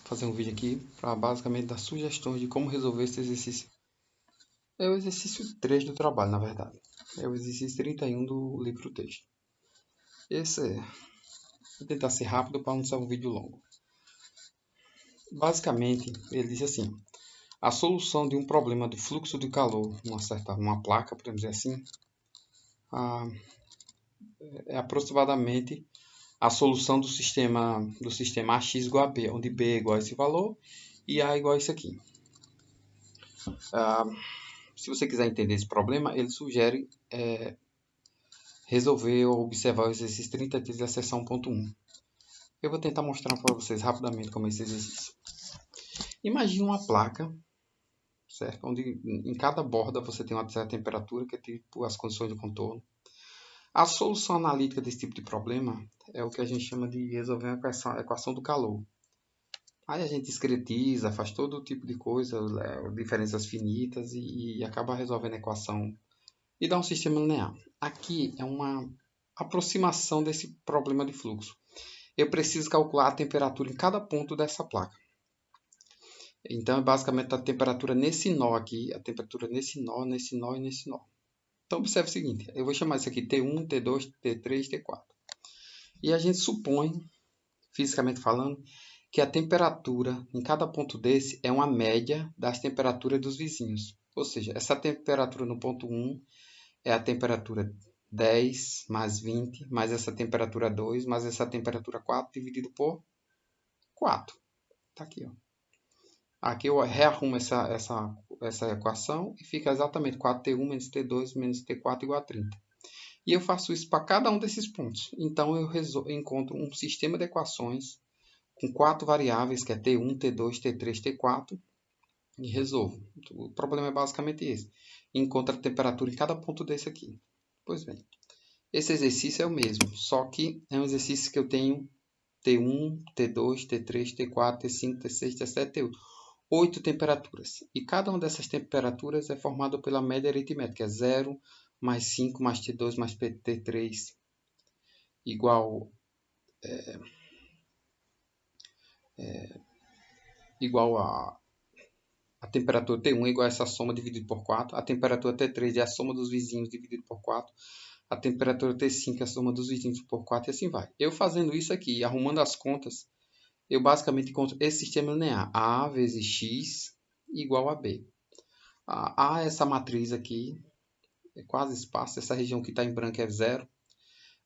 fazer um vídeo aqui para basicamente dar sugestões de como resolver esse exercício. É o exercício 3 do trabalho, na verdade. É o exercício 31 do livro texto. Vou tentar ser rápido para não ser um vídeo longo. Basicamente, ele diz assim: a solução de um problema do fluxo de calor numa placa, podemos dizer assim, é aproximadamente a solução do sistema AX igual a B, onde B é igual a esse valor e A é igual a isso aqui. Se você quiser entender esse problema, ele sugere resolver ou observar o exercício 33 da seção 1.1. Eu vou tentar mostrar para vocês rapidamente como é esse exercício. Imagine uma placa, certo? Onde em cada borda você tem uma certa temperatura, que é tipo as condições do contorno. A solução analítica desse tipo de problema é o que a gente chama de resolver a equação do calor. Aí a gente discretiza, faz todo tipo de coisa, diferenças finitas e acaba resolvendo a equação e dá um sistema linear. Aqui é uma aproximação desse problema de fluxo. Eu preciso calcular a temperatura em cada ponto dessa placa. Então, é basicamente a temperatura nesse nó aqui, a temperatura nesse nó, nesse nó e nesse nó. Então, observe o seguinte, eu vou chamar isso aqui T1, T2, T3, T4. E a gente supõe, fisicamente falando, que a temperatura em cada ponto desse é uma média das temperaturas dos vizinhos. Ou seja, essa temperatura no ponto 1 é a temperatura 10 mais 20, mais essa temperatura 2, mais essa temperatura 4, dividido por 4. Está aqui, ó. Aqui eu rearrumo essa equação e fica exatamente 4T1 menos T2 menos T4 igual a 30. E eu faço isso para cada um desses pontos. Então eu encontro um sistema de equações com 4 variáveis, que é T1, T2, T3, T4, e resolvo. O problema é basicamente esse. Encontro a temperatura em cada ponto desse aqui. Pois bem, esse exercício é o mesmo, só que é um exercício que eu tenho T1, T2, T3, T4, T5, T6, T7, T8. 8 temperaturas. E cada uma dessas temperaturas é formada pela média aritmética. 0 mais 5 mais T2 mais T3 igual a temperatura T1 é igual a essa soma dividido por 4. A temperatura T3 é a soma dos vizinhos dividido por 4. A temperatura T5 é a soma dos vizinhos por 4 e assim vai. Eu fazendo isso aqui, arrumando as contas, eu basicamente encontro esse sistema linear. A vezes X igual a B. A é essa matriz aqui, é quase espaço. Essa região que está em branco é 0.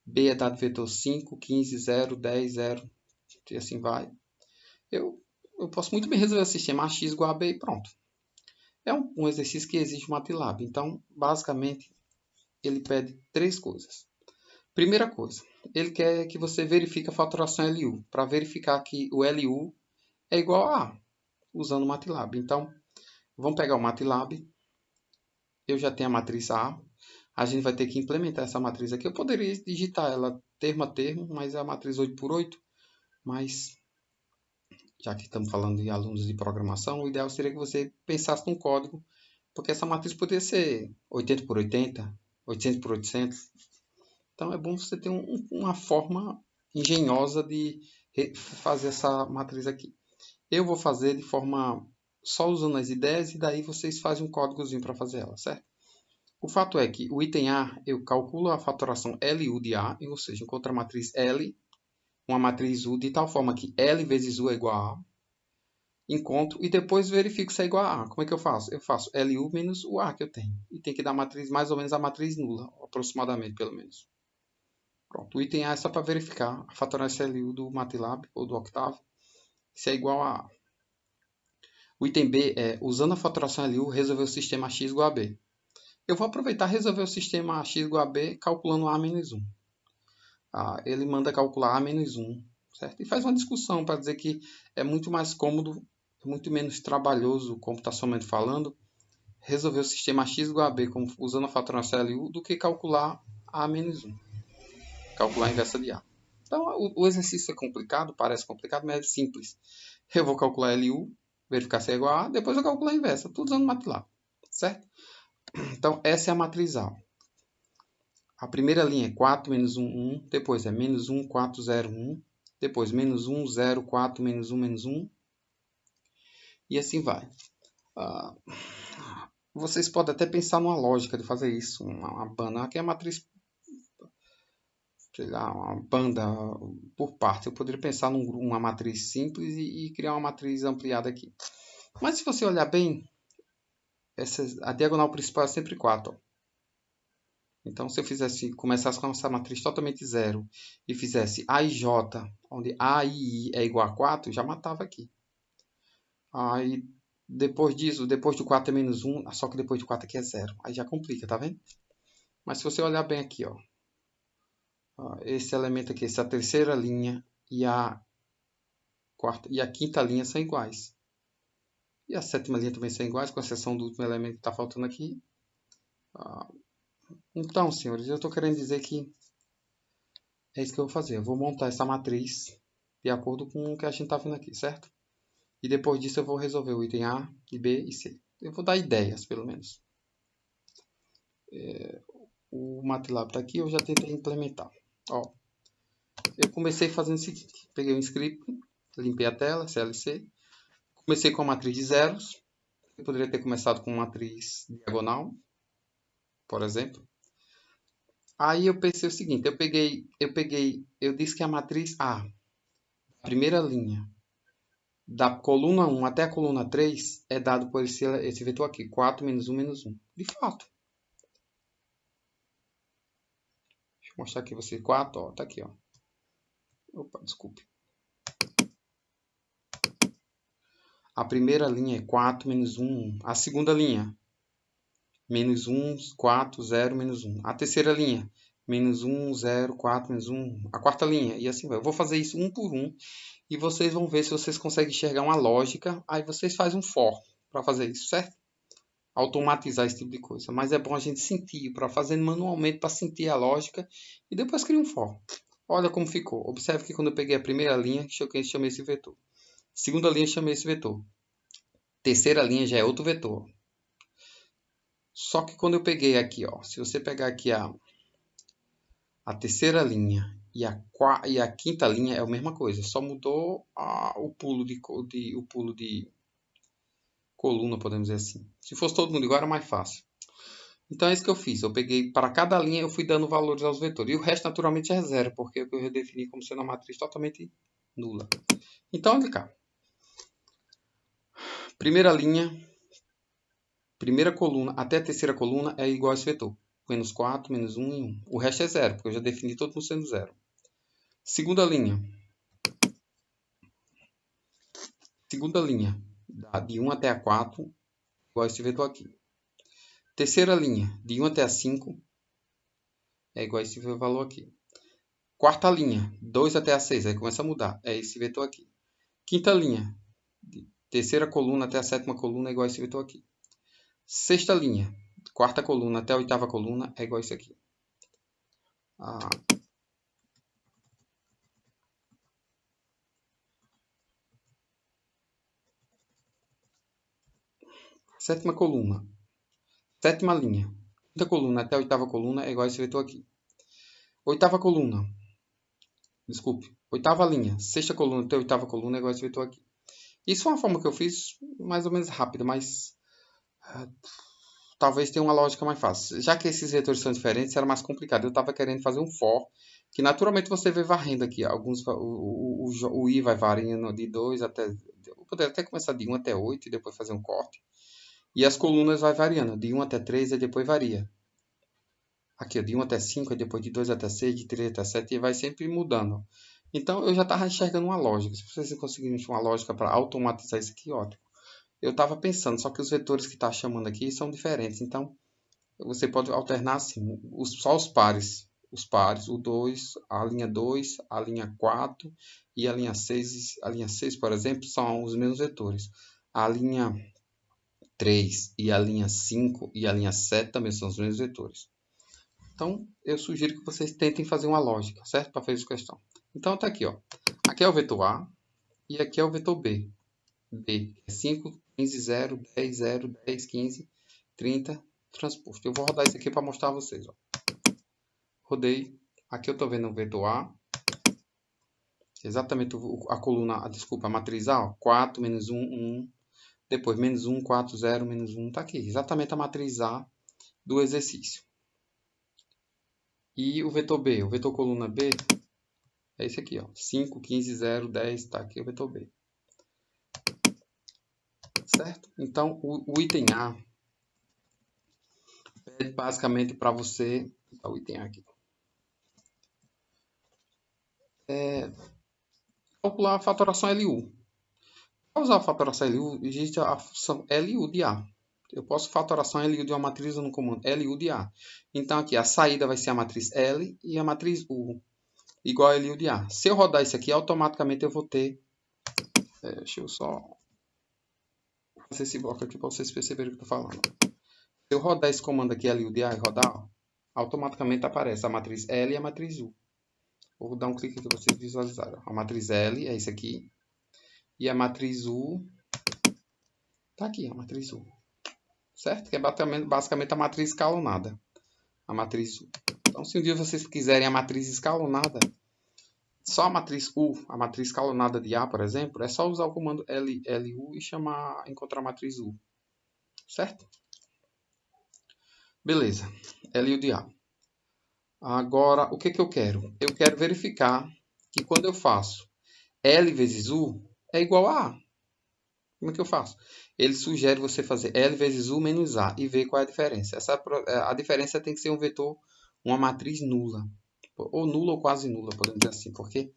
B é dado vetor 5, 15, 0, 10, 0 e assim vai. Eu posso muito bem resolver o sistema AX igual a B e pronto. É um exercício que exige MATLAB. Então, basicamente, ele pede 3 coisas. Primeira coisa, ele quer que você verifique a faturação LU, para verificar que o LU é igual a A, usando o MATLAB. Então, vamos pegar o MATLAB. Eu já tenho a matriz A. A gente vai ter que implementar essa matriz aqui. Eu poderia digitar ela termo a termo, mas é a matriz 8x8. Mas, já que estamos falando de alunos de programação, o ideal seria que você pensasse num código, porque essa matriz poderia ser 80x80, 800x800. Então, é bom você ter uma forma engenhosa de fazer essa matriz aqui. Eu vou fazer de forma só usando as ideias e daí vocês fazem um códigozinho para fazer ela, certo? O fato é que o item A, eu calculo a fatoração LU de A, ou seja, encontro a matriz L, uma matriz U, de tal forma que L vezes U é igual a A. Encontro e depois verifico se é igual a A. Como é que eu faço? Eu faço LU menos o A que eu tenho. E tem que dar a matriz, mais ou menos a matriz nula, aproximadamente, pelo menos. Pronto, o item A é só para verificar a fatoração LU do MATLAB ou do Octave, se é igual a A. O item B é, usando a fatoração LU, resolver o sistema X igual a B. Eu vou aproveitar e resolver o sistema X igual a B calculando A menos 1. Ele manda calcular A menos 1, certo? E faz uma discussão para dizer que é muito mais cômodo, muito menos trabalhoso, computacionalmente falando, resolver o sistema X igual a B usando a fatoração LU do que calcular A menos 1. Calcular a inversa de A. Então, o exercício é complicado, parece complicado, mas é simples. Eu vou calcular LU, verificar se é igual a A, depois eu calculo a inversa, tudo usando MATLAB, certo? Então, essa é a matriz A. A primeira linha é 4, menos 1, 1. Depois é menos 1, 4, 0, 1. Depois menos 1, 0, 4, menos 1, menos 1. E assim vai. Ah, vocês podem até pensar numa lógica de fazer isso. Uma banda, aqui é a matriz, sei lá, uma banda por parte. Eu poderia pensar numa matriz simples e criar uma matriz ampliada aqui. Mas se você olhar bem, a diagonal principal é sempre 4. Ó. Então, se eu começasse com essa matriz totalmente zero e fizesse A e J, onde A e I é igual a 4, já matava aqui. Aí, depois disso, depois do 4 é menos 1, só que depois do 4 aqui é 0. Aí já complica, tá vendo? Mas se você olhar bem aqui, ó, esse elemento aqui, essa terceira linha e a quinta linha são iguais. E a sétima linha também são iguais, com exceção do último elemento que está faltando aqui. Então, senhores, eu estou querendo dizer que é isso que eu vou fazer. Eu vou montar essa matriz de acordo com o que a gente está vendo aqui, certo? E depois disso eu vou resolver o item A, e B e C. Eu vou dar ideias, pelo menos. O MATLAB está aqui, eu já tentei implementar. Ó, eu comecei fazendo o seguinte. Peguei um script, limpei a tela, CLC. Comecei com a matriz de zeros. Eu poderia ter começado com uma matriz diagonal, por exemplo. Aí eu pensei o seguinte, eu disse que a matriz A, a primeira linha, da coluna 1 até a coluna 3, é dado por esse vetor aqui, 4 menos 1 menos 1. De fato. Deixa eu mostrar aqui você 4, ó, tá aqui, ó. Opa, desculpe. A primeira linha é 4 menos 1. A segunda linha, menos 1, 4, 0, menos 1. A terceira linha, menos 1, 0, 4, menos 1. A quarta linha, e assim vai. Eu vou fazer isso um por um, e vocês vão ver se vocês conseguem enxergar uma lógica. Aí vocês fazem um for para fazer isso, certo? Automatizar esse tipo de coisa. Mas é bom a gente sentir, para fazer manualmente, para sentir a lógica, e depois cria um for. Olha como ficou. Observe que quando eu peguei a primeira linha, chamei esse vetor. Segunda linha, chamei esse vetor. Terceira linha já é outro vetor. Só que quando eu peguei aqui, ó, se você pegar aqui a terceira linha e a quinta linha é a mesma coisa, só mudou o pulo de coluna, podemos dizer assim. Se fosse todo mundo igual, era mais fácil. Então é isso que eu fiz. Eu peguei para cada linha, eu fui dando valores aos vetores. E o resto, naturalmente, é zero, porque eu redefini como sendo uma matriz totalmente nula. Então, olha cá. Primeira linha, primeira coluna até a terceira coluna é igual a esse vetor. Menos 4, menos 1 e 1. O resto é zero, porque eu já defini todo mundo sendo zero. Segunda linha. Segunda linha, de 1 até a 4, igual a esse vetor aqui. Terceira linha, de 1 até a 5, é igual a esse valor aqui. Quarta linha, 2 até a 6, aí começa a mudar, é esse vetor aqui. Quinta linha, de terceira coluna até a sétima coluna, é igual a esse vetor aqui. Sexta linha, quarta coluna até a oitava coluna, é igual a isso aqui. Sétima coluna, sétima linha, quinta coluna até a oitava coluna, é igual a esse vetor aqui. Oitava coluna, desculpe, oitava linha, sexta coluna até a oitava coluna, é igual a esse vetor aqui. Isso foi uma forma que eu fiz mais ou menos rápida, mas talvez tenha uma lógica mais fácil. Já que esses vetores são diferentes, era mais complicado. Eu estava querendo fazer um for, que naturalmente você vê varrendo aqui. Alguns, o I vai variando de 2 até... Eu poderia até começar de 1 até 8 e depois fazer um corte. E as colunas vai variando, de 1 até 3 e depois varia. Aqui, de 1 até 5, e depois de 2 até 6, de 3 até 7, e vai sempre mudando. Então, eu já estava enxergando uma lógica. Se vocês conseguirem enxergar uma lógica para automatizar isso aqui, ótimo. Eu estava pensando, só que os vetores que está chamando aqui são diferentes. Então, você pode alternar assim, só os pares. Os pares, o 2, a linha 2, a linha 4 e a linha 6. A linha 6, por exemplo, são os mesmos vetores. A linha 3 e a linha 5 e a linha 7 também são os mesmos vetores. Então, eu sugiro que vocês tentem fazer uma lógica, certo? Para fazer essa questão. Então, está aqui, ó. Aqui é o vetor A e aqui é o vetor B. B é 5, 15, 0, 10, 0, 10, 15, 30, transposto. Eu vou rodar isso aqui para mostrar a vocês. Ó. Rodei. Aqui eu estou vendo o vetor A. Exatamente a coluna, desculpa, a matriz A. Ó. 4, menos 1, 1. Depois, menos 1, 4, 0, menos 1, está aqui. Exatamente a matriz A do exercício. E o vetor B, o vetor coluna B, é esse aqui, ó. 5, 15, 0, 10, está aqui o vetor B. Certo? Então, o item A pede basicamente para você... o item A aqui. Calcular a fatoração LU. Para usar a fatoração LU, existe a função LU de A. Eu posso fatoração LU de uma matriz no comando LU de A. Então, aqui a saída vai ser a matriz L e a matriz U igual a LU de A. Se eu rodar isso aqui, automaticamente eu vou ter... deixa eu só fazer esse bloco aqui para vocês perceberem o que eu estou falando. Se eu rodar esse comando aqui LU de A e rodar, automaticamente aparece a matriz L e a matriz U. Vou dar um clique aqui para vocês visualizarem. A matriz L é isso aqui. E a matriz U está aqui, a matriz U. Certo? Que é basicamente a matriz escalonada. A matriz U. Então, se um dia vocês quiserem a matriz escalonada, só a matriz U, a matriz escalonada de A, por exemplo, é só usar o comando LU e encontrar a matriz U. Certo? Beleza. LU de A. Agora, o que eu quero? Eu quero verificar que quando eu faço L vezes U é igual a A. Como é que eu faço? Ele sugere você fazer L vezes U menos A e ver qual é a diferença. A diferença tem que ser um vetor, uma matriz nula. Ou nula ou quase nula, podemos dizer assim. Porque,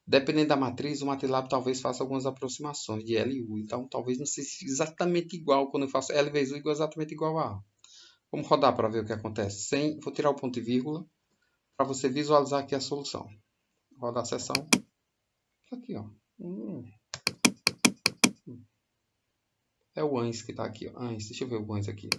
dependendo da matriz, o MATLAB talvez faça algumas aproximações de L e U. Então, talvez não seja exatamente igual quando eu faço L vezes U igual exatamente igual a A. Vamos rodar para ver o que acontece. Vou tirar o ponto e vírgula para você visualizar aqui a solução. Vou rodar a sessão. Aqui, ó. É o ANS que está aqui, ó. ANS, deixa eu ver o ANS aqui.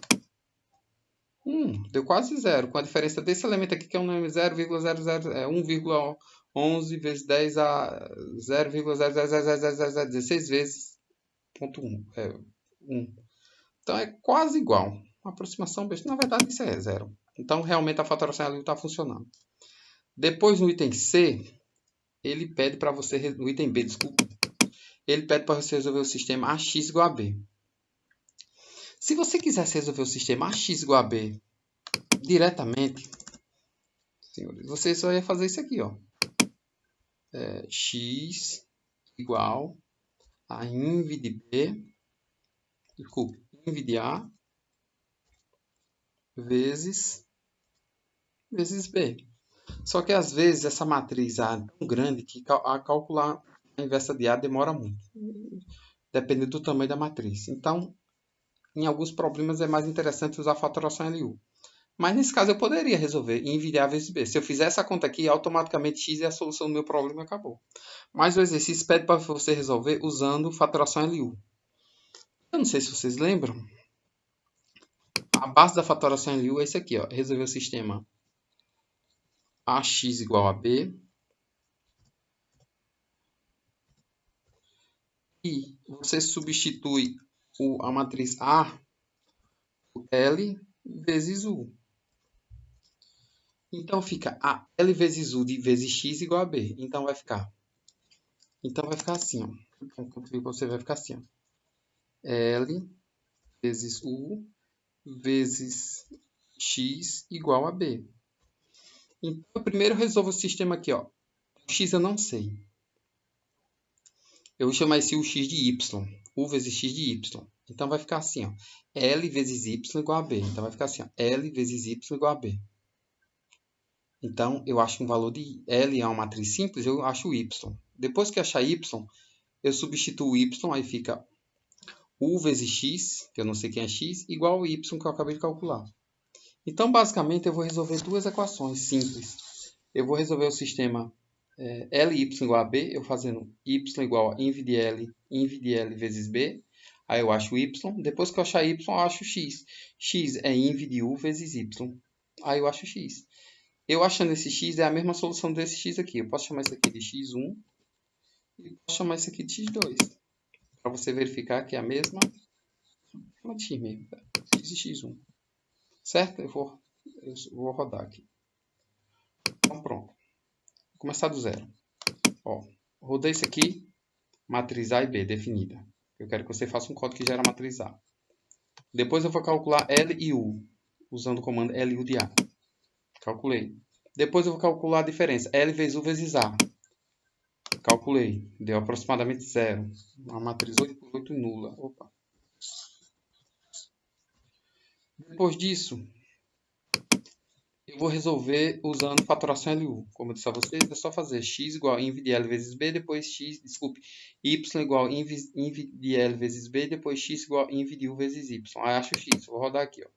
Deu quase zero, com a diferença desse elemento aqui, que é um número 0,00, 1,11 vezes 10 a 0,00016 vezes 0,1. 1. Então é quase igual. Uma aproximação besta. Na verdade, isso é zero. Então, realmente, a fatoração ali está funcionando. Depois, no item C, ele pede para você... No item B, desculpa. Ele pede para você resolver o sistema AX igual a B. Se você quisesse resolver o sistema AX igual a B diretamente, senhores, você só ia fazer isso aqui, ó. X igual a inv de B, desculpe, inv de A vezes B. Só que às vezes essa matriz A é tão grande que a calcular a inversa de A demora muito, dependendo do tamanho da matriz. Então, em alguns problemas é mais interessante usar a fatoração LU. Mas nesse caso eu poderia resolver inv de A vezes B. Se eu fizer essa conta aqui, automaticamente X é a solução do meu problema e acabou. Mas o exercício pede para você resolver usando fatoração LU. Eu não sei se vocês lembram. A base da fatoração LU é esse aqui, ó. Resolver o sistema AX igual a B. E você substitui a matriz A por L vezes U. Então fica a L vezes U de vezes X igual a B. Então vai ficar assim, ó. Você vai ficar assim, ó. L vezes U vezes X igual a B. Então, eu primeiro resolvo o sistema aqui, ó. O X eu não sei. Eu vou chamar esse U x de Y. U vezes X de Y. Então, vai ficar assim, ó. L vezes Y igual a B. Então, vai ficar assim, ó. L vezes Y igual a B. Então, eu acho um valor de L é uma matriz simples, eu acho Y. Depois que eu achar Y, eu substituo Y, aí fica U vezes X, que eu não sei quem é X, igual ao Y que eu acabei de calcular. Então, basicamente, eu vou resolver duas equações simples. Eu vou resolver o sistema Ly igual a B, eu fazendo y igual a inv de L vezes B. Aí eu acho y. Depois que eu achar y, eu acho x. X é inv de U vezes y. Aí eu acho x. Eu achando esse x é a mesma solução desse x aqui. Eu posso chamar isso aqui de x1 e posso chamar isso aqui de x2. Para você verificar que é a mesma. X mesmo. X e x1. Certo? Eu vou rodar aqui. Então pronto. Vou começar do zero. Ó, rodei isso aqui. Matriz A e B definida. Eu quero que você faça um código que gera a matriz A. Depois eu vou calcular L e U, usando o comando LU de A. Calculei. Depois eu vou calcular a diferença. L vezes U vezes A. Calculei. Deu aproximadamente 0. A matriz 8 por 8 nula. Opa. Depois disso, eu vou resolver usando fatoração LU. Como eu disse a vocês, é só fazer x igual a inv de L vezes B, depois y igual a inv de L vezes B, depois x igual a inv de U vezes Y. Aí acho x. Vou rodar aqui, ó.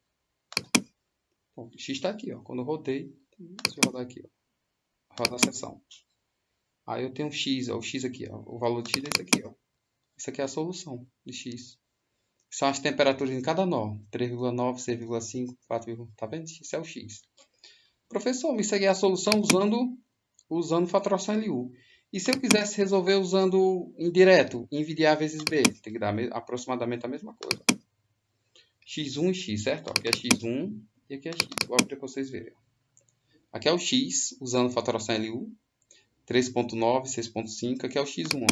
Bom, x está aqui, ó. Quando eu rodei, deixa eu rodar aqui, ó. Roda a seção. Aí eu tenho x, ó. O x aqui, ó. O valor de x é esse aqui, ó. Isso aqui é a solução de x. São as temperaturas em cada nó. 3,9, 6,5, 4, tá vendo? Isso é o x. Professor, isso aqui é a solução usando fatoração LU. E se eu quisesse resolver usando indireto, inv de A vezes B? Tem que dar aproximadamente a mesma coisa. x1 e x, certo? Aqui é x1 e aqui é x. Vou abrir para vocês verem. Aqui é o x, usando fatoração LU. 3.9, 6.5. Aqui é o x1.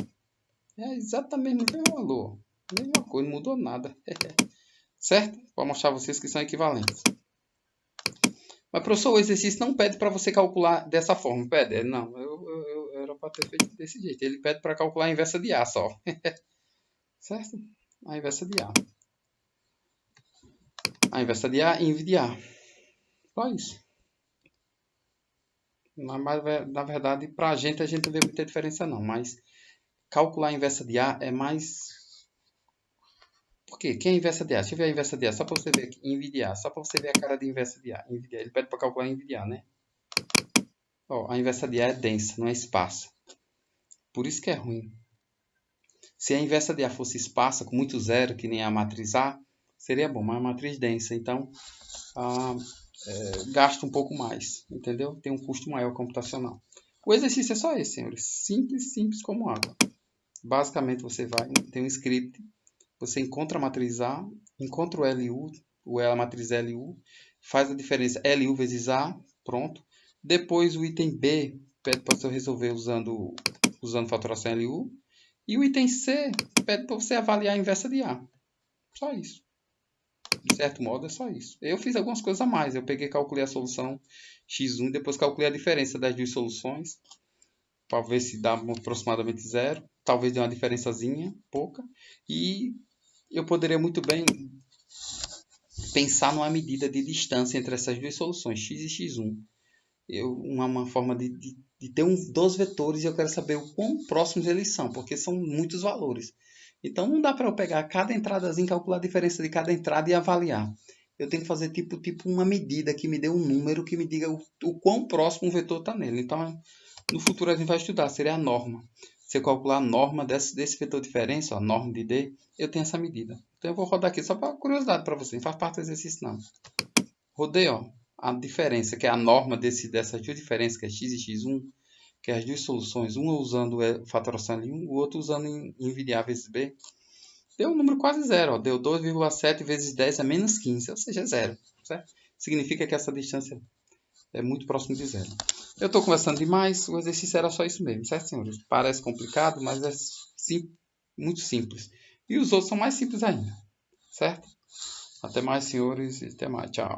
É exatamente o mesmo valor. Mesma coisa, não mudou nada. Certo? Vou mostrar a vocês que são equivalentes. Mas, professor, o exercício não pede para você calcular dessa forma. Pede? Não, eu era para ter feito desse jeito. Ele pede para calcular a inversa de A só. Certo? A inversa de A. A inversa de A, inv de A. Só isso. Na verdade, para a gente não vê muita diferença não. Mas calcular a inversa de A é mais... Por quê? Quem é a inversa de A? Deixa eu ver a inversa de A. Só para você ver aqui. Inv de A. Só para você ver a cara de inversa de A. Inv de A. Ele pede para calcular inv de A, né? Ó, a inversa de A é densa, não é esparsa. Por isso que é ruim. Se a inversa de A fosse esparsa, com muito zero, que nem a matriz A, seria bom. Mas a matriz densa, então, gasta um pouco mais. Entendeu? Tem um custo maior computacional. O exercício é só esse, senhores. Simples, simples como água. Basicamente, você vai, tem um script, você encontra a matriz A, encontra o LU, a matriz LU, faz a diferença LU vezes A, pronto. Depois o item B pede para você resolver usando fatoração LU. E o item C pede para você avaliar a inversa de A. Só isso. De certo modo, é só isso. Eu fiz algumas coisas a mais. Eu calculei a solução x1 e depois calculei a diferença das duas soluções para ver se dá aproximadamente zero. Talvez dê uma diferençazinha, pouca. E eu poderia muito bem pensar numa medida de distância entre essas duas soluções, x e x1. Uma forma de ter dois vetores e eu quero saber o quão próximos eles são, porque são muitos valores. Então não dá para eu pegar cada entradazinha, calcular a diferença de cada entrada e avaliar. Eu tenho que fazer tipo uma medida que me dê um número que me diga o quão próximo o vetor está nele. Então no futuro a gente vai estudar, seria a norma. Se eu calcular a norma desse vetor de diferença, a norma de D, eu tenho essa medida. Então eu vou rodar aqui só para curiosidade para você, não faz parte do exercício não. Rodei, ó, a diferença, que é a norma dessas duas diferenças, que é x e x1, que é as duas soluções, uma usando fatoração L1, o outro usando inv de A vezes B, deu um número quase zero, ó, deu 2,7 vezes 10 é menos 15, ou seja, é zero. Certo? Significa que essa distância é muito próximo de zero. Eu estou conversando demais, o exercício era só isso mesmo, certo, senhores? Parece complicado, mas é muito simples. E os outros são mais simples ainda, certo? Até mais, senhores, e até mais. Tchau.